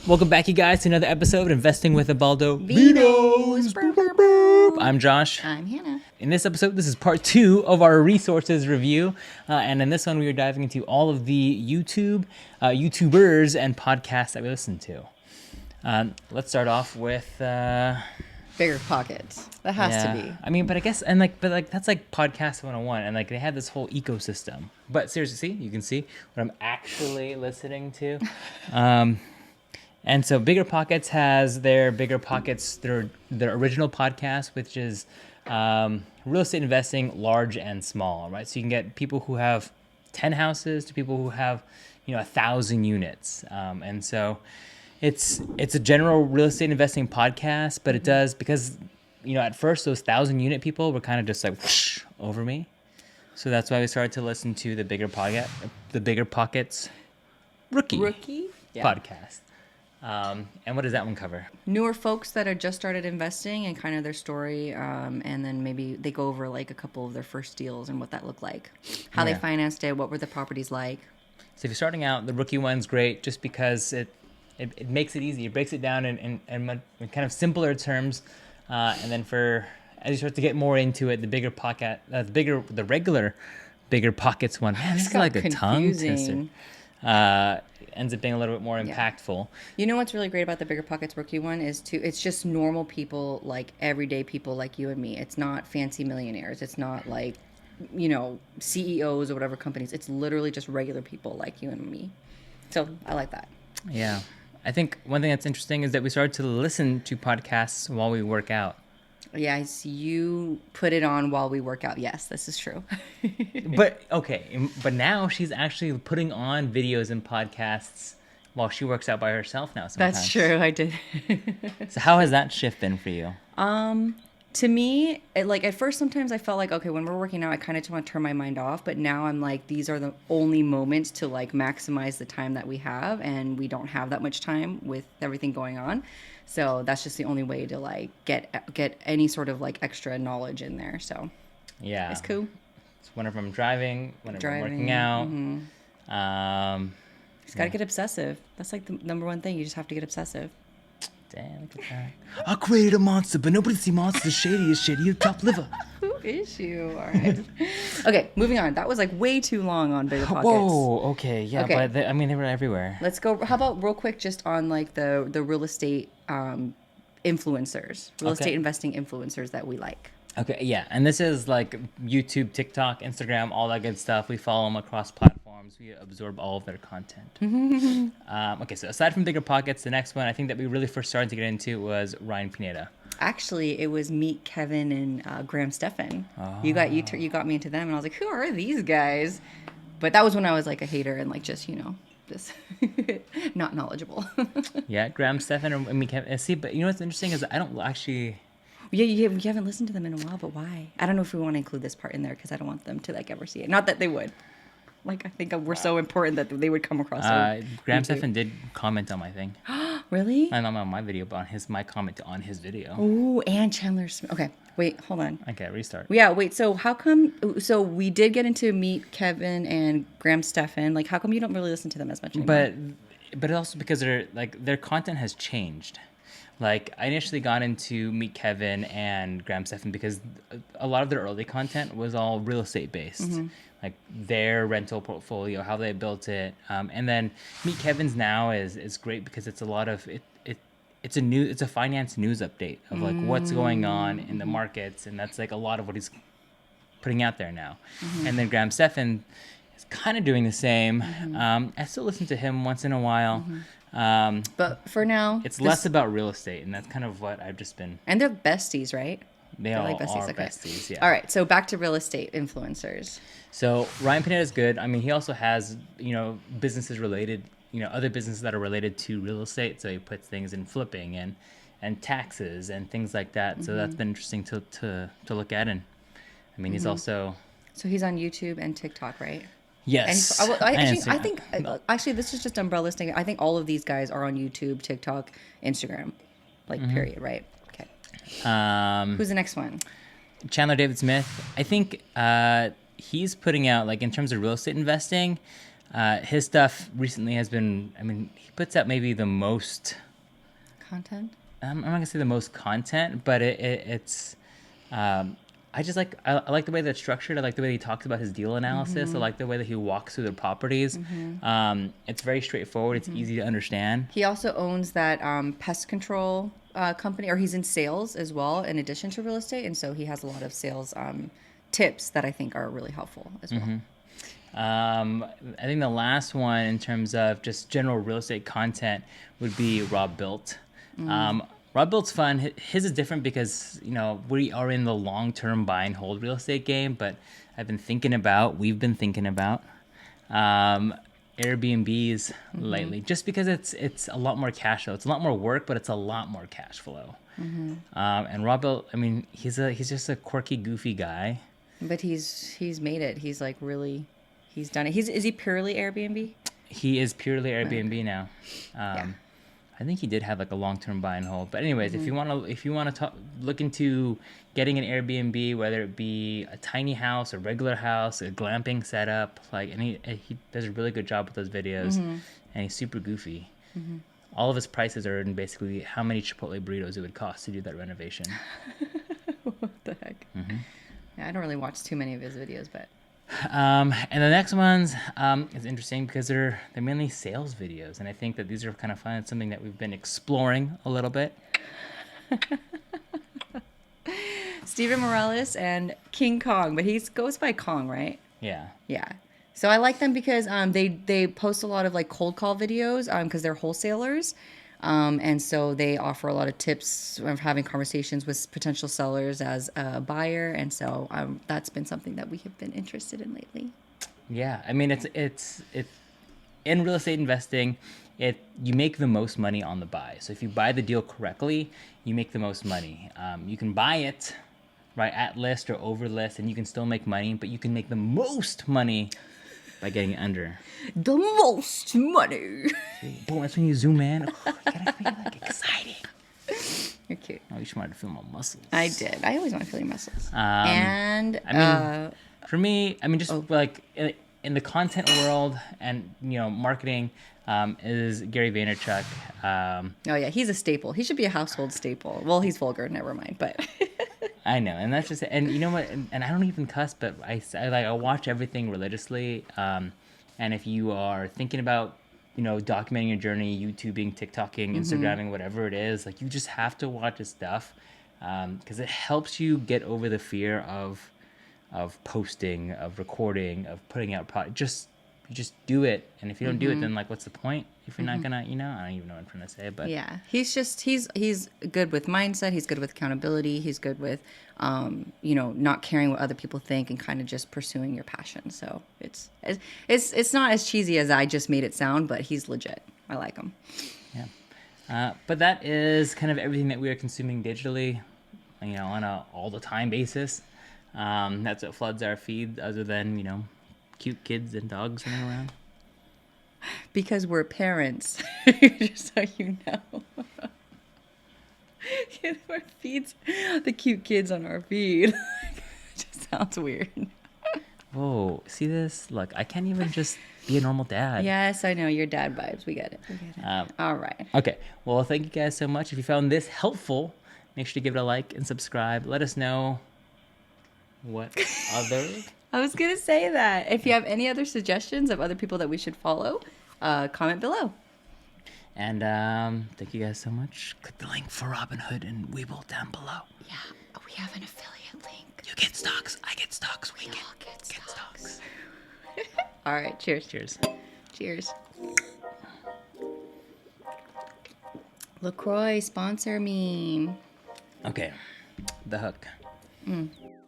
Welcome back, you guys, to another episode of Investing with Ubaldo Vinos. I'm Josh. I'm Hannah. In this episode, this is part 2 of our resources review. And in this one, we are diving into all of the YouTubers and podcasts that we listen to. Let's start off with... Bigger pockets. That has to be. I mean, but I guess, but that's like Podcast 101. And like they have this whole ecosystem. But seriously, see, you can see what I'm actually listening to. And so Bigger Pockets has their Bigger Pockets, their original podcast, which is real estate investing, large and small, right? So you can get people who have 10 houses to people who have, 1,000 units. And so it's a general real estate investing podcast, but it does, because, at first those 1,000 unit people were kind of just like whoosh over me. So that's why we started to listen to the Bigger Pockets rookie podcast. And what does that one cover? Newer folks that have just started investing and kind of their story, and then maybe they go over like a couple of their first deals and what that looked like, how they financed it, what were the properties like. So if you're starting out, the rookie one's great just because it makes it easy. It breaks it down in kind of simpler terms, and then as you start to get more into it, the regular Bigger Pockets one. Man, this is like a tongue twister. Ends up being a little bit more impactful. You know what's really great about the Bigger Pockets rookie one is it's just normal people, like everyday people like you and me. It's not fancy millionaires. It's not like, CEOs or whatever companies. It's literally just regular people like you and me. So I like that. Yeah. I think one thing that's interesting is that we started to listen to podcasts while we work out. Yes, you put it on while we work out. Yes, this is true. But now she's actually putting on videos and podcasts while she works out by herself now sometimes. That's true, I did. So how has that shift been for you? To me, at first sometimes I felt like, okay, when we're working out, I kind of just want to turn my mind off. But now I'm like, these are the only moments to maximize the time that we have. And we don't have that much time with everything going on. So that's just the only way to get any sort of extra knowledge in there. So yeah, it's cool. So whenever I'm driving, whenever I'm working out, just gotta get obsessive. That's like the number one thing. You just have to get obsessive. Damn, look at that. I created a monster, but nobody see monsters shady as shit. You're top liver. Who is you? All right. Okay, moving on. That was way too long on Bigger Pockets. Whoa, okay, yeah, okay. But they were everywhere. Let's go. How about real quick just on the real estate influencers, estate investing influencers that we like. Okay, yeah, and this is YouTube, TikTok, Instagram, all that good stuff. We follow them across platforms. We absorb all of their content. Okay, so aside from Bigger Pockets, the next one I think that we really first started to get into was Ryan Pineda. Actually, it was Meet Kevin and Stephan. Oh. You got me into them, and I was like, who are these guys? But that was when I was a hater and just not knowledgeable. Yeah, Stephan and Meet Kevin. See, but what's interesting is I don't actually. Yeah, you haven't listened to them in a while, but why? I don't know if we want to include this part in there because I don't want them to ever see it. Not that they would. I think we're so important that they would come across. Stephan did comment on my thing. Really? Not on my video, but on my comment on his video. Oh, and Chandler. Okay, wait, hold on. Okay, restart. Yeah, wait. So how come? So we did get into Meet Kevin and Stephan. How come you don't really listen to them as much anymore? But also because their content has changed. I initially got into Meet Kevin and Stephan because a lot of their early content was all real estate based, their rental portfolio, how they built it, and then Meet Kevin's now is great because it's a lot of it's a finance news update of what's going on in the markets, and that's a lot of what he's putting out there now. And then Stephan is kind of doing the same. I still listen to him once in a while. But for now, it's less about real estate, and that's kind of what I've just been. And they're besties, right? They're all besties. Are besties. Yeah. All right, so back to real estate influencers. So Ryan Pineda is good. I mean, he also has businesses related, other businesses that are related to real estate. So he puts things in flipping and taxes and things like that. So that's been interesting to look at. And I mean, he's also. So he's on YouTube and TikTok, right? Yes. And I think this is just umbrella listing. I think all of these guys are on YouTube, TikTok, Instagram, period, right? Okay. Who's the next one? Chandler David Smith. I think he's putting out in terms of real estate investing. His stuff recently has been, I mean, he puts out maybe the most, Content. I'm not gonna say the most content, but it's, I just like, I like the way that's structured. I like the way he talks about his deal analysis. I like the way that he walks through the properties. It's very straightforward. It's easy to understand. He also owns that pest control company, or he's in sales as well, in addition to real estate. And so he has a lot of sales tips that I think are really helpful as well. I think the last one in terms of just general real estate content would be Robuilt. Robuilt's fun. His is different because, you know, we are in the long-term buy and hold real estate game, but we've been thinking about Airbnbs lately, just because it's a lot more cash flow. It's a lot more work, but it's a lot more cash flow. And Robuilt, I mean, he's just a quirky, goofy guy. But he's made it. He's like really, he's done it. Is he purely Airbnb? He is purely Airbnb now. I think he did have like a long-term buy and hold. But anyways, if you want to look into getting an Airbnb, whether it be a tiny house, a regular house, a glamping setup, like, and he does a really good job with those videos, and he's super goofy. All of his prices are in basically how many Chipotle burritos it would cost to do that renovation. What the heck? Yeah, I don't really watch too many of his videos, but. And the next ones is interesting because they're mainly sales videos, and I think that these are kind of fun. It's something that we've been exploring a little bit. Steven Morales and King Kong, but he goes by Kong, right? Yeah. Yeah. So I like them because they post a lot of like cold call videos because they're wholesalers. And so they offer a lot of tips of having conversations with potential sellers as a buyer. And so that's been something that we have been interested in lately. Yeah. I mean, it's in real estate investing, you make the most money on the buy. So if you buy the deal correctly, you make the most money. You can buy it right at list or over list, and you can still make money, but you can make the most money by getting it under. The most money. Boom, that's when you zoom in. Oh, you gotta be like exciting. You're cute. Oh, you just wanted to feel my muscles. I did. I always want to feel your muscles. And I mean, for me, I mean, just like in the content world and, you know, marketing, is Gary Vaynerchuk. Oh yeah, he's a staple. He should be a household staple. Well, he's vulgar. Never mind, but. I know, and that's just, and you know what, and I don't even cuss, but I watch everything religiously, and if you are thinking about, you know, documenting your journey, YouTubing, TikToking, Instagramming, whatever it is, like, you just have to watch his stuff, because it helps you get over the fear of posting, of recording, of putting out product. You just do it, and if you don't do it, then like, what's the point if you're not gonna, you know, I don't even know what I'm trying to say, but yeah, he's good with mindset. He's good with accountability. He's good with, you know, not caring what other people think and kind of just pursuing your passion. So it's not as cheesy as I just made it sound, but he's legit. I like him. Yeah, but that is kind of everything that we are consuming digitally, you know, on a all the time basis. That's what floods our feed, other than, you know, cute kids and dogs running around. Because we're parents, just so you know. Our feeds the cute kids on our feed. It just sounds weird. Whoa, see this? Look, I can't even just be a normal dad. Yes, I know. Your dad vibes. We get it. All right. Okay. Well, thank you guys so much. If you found this helpful, make sure to give it a like and subscribe. Let us know what other... I was going to say that. If you have any other suggestions of other people that we should follow, comment below. And thank you guys so much. Click the link for Robinhood and WeBull down below. Yeah, we have an affiliate link. You get stocks. I get stocks. We all get stocks. All right. Cheers. Cheers. Cheers. LaCroix, sponsor me. Okay. The hook.